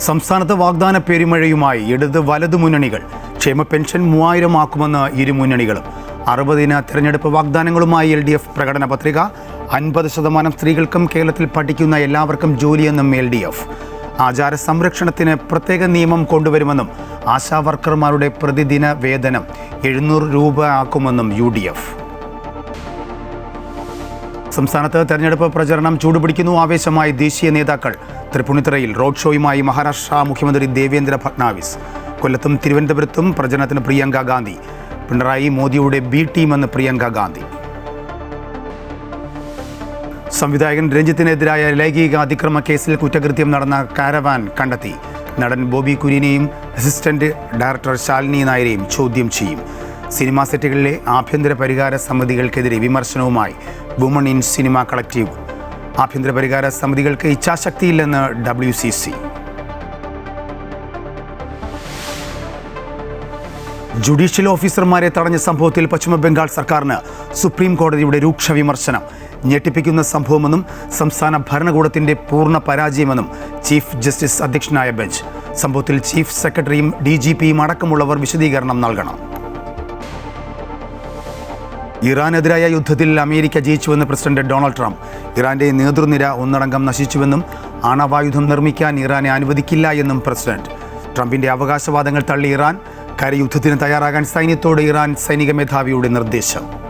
സംസ്ഥാനത്ത് വാഗ്ദാന പെരുമഴയുമായി ഇടത് വലതു മുന്നണികൾ. ക്ഷേമ പെൻഷൻ 3000 ആക്കുമെന്ന് ഇരു മുന്നണികളും. 60 തെരഞ്ഞെടുപ്പ് വാഗ്ദാനങ്ങളുമായി LDF പ്രകടന പത്രിക. 50% സ്ത്രീകൾക്കും കേരളത്തിൽ പഠിക്കുന്ന എല്ലാവർക്കും ജോലിയെന്നും LDF. ആചാര സംരക്ഷണത്തിന് പ്രത്യേക നിയമം കൊണ്ടുവരുമെന്നും ആശാവർക്കർമാരുടെ പ്രതിദിന വേതനം 700 രൂപ ആക്കുമെന്നും UDF. സംസ്ഥാനത്ത് തെരഞ്ഞെടുപ്പ് പ്രചരണം ചൂടുപിടിക്കുന്നു. ആവേശമായി ദേശീയ നേതാക്കൾ. തൃപ്പൂണിത്തുറയിൽ റോഡ് ഷോയുമായി മഹാരാഷ്ട്ര മുഖ്യമന്ത്രി ദേവേന്ദ്ര ഫട്നാവിസ്. കൊല്ലത്തും തിരുവനന്തപുരത്തും പ്രചരണത്തിന് പ്രിയങ്ക ഗാന്ധി. പിണറായി മോദിയുടെ B ടീമെന്ന് പ്രിയങ്ക ഗാന്ധി. സംവിധായകൻ രഞ്ജിത്തിനെതിരായ ലൈംഗിക അതിക്രമ കേസിൽ കുറ്റകൃത്യം നടന്ന കാരവാൻ കണ്ടെത്തി. നടൻ ബോബി കുര്യനെയും അസിസ്റ്റന്റ് ഡയറക്ടർ ശാലിനി നായരെയും ചോദ്യം ചെയ്യും. സിനിമാ സെറ്റുകളിലെ ആഭ്യന്തര പരിഹാര സമിതികൾക്കെതിരെ വിമർശനവുമായി വുമൺ ഇൻ സിനിമ കളക്റ്റീവ്. ആഭ്യന്തര പരിഹാര സമിതികൾക്ക് ഇച്ഛാശക്തിയില്ലെന്ന് WCC. ജുഡീഷ്യൽ ഓഫീസർമാരെ തടഞ്ഞ സംഭവത്തിൽ പശ്ചിമബംഗാൾ സർക്കാരിന് സുപ്രീം കോടതിയുടെ രൂക്ഷ വിമർശനം. ഞെട്ടിപ്പിക്കുന്ന സംഭവമെന്നും സംസ്ഥാന ഭരണകൂടത്തിന്റെ പൂർണ്ണ പരാജയമെന്നും ചീഫ് ജസ്റ്റിസ് അധ്യക്ഷനായ ബെഞ്ച്. സംഭവത്തിൽ ചീഫ് സെക്രട്ടറിയും DGPയും അടക്കമുള്ളവർ വിശദീകരണം നൽകണം. ഇറാനെതിരായ യുദ്ധത്തിൽ അമേരിക്ക ജയിച്ചുവെന്ന് പ്രസിഡന്റ് ഡൊണാൾഡ് ട്രംപ്. ഇറാന്റെ നേതൃനിര ഒന്നടങ്കം നശിച്ചുവെന്നും ആണവായുധം നിർമ്മിക്കാൻ ഇറാനെ അനുവദിക്കില്ല എന്നും പ്രസിഡന്റ്. ട്രംപിന്റെ അവകാശവാദങ്ങൾ തള്ളി ഇറാൻ. കരയുദ്ധത്തിന് തയ്യാറാകാൻ സൈന്യത്തോട് ഇറാൻ സൈനിക മേധാവിയുടെ നിർദ്ദേശം.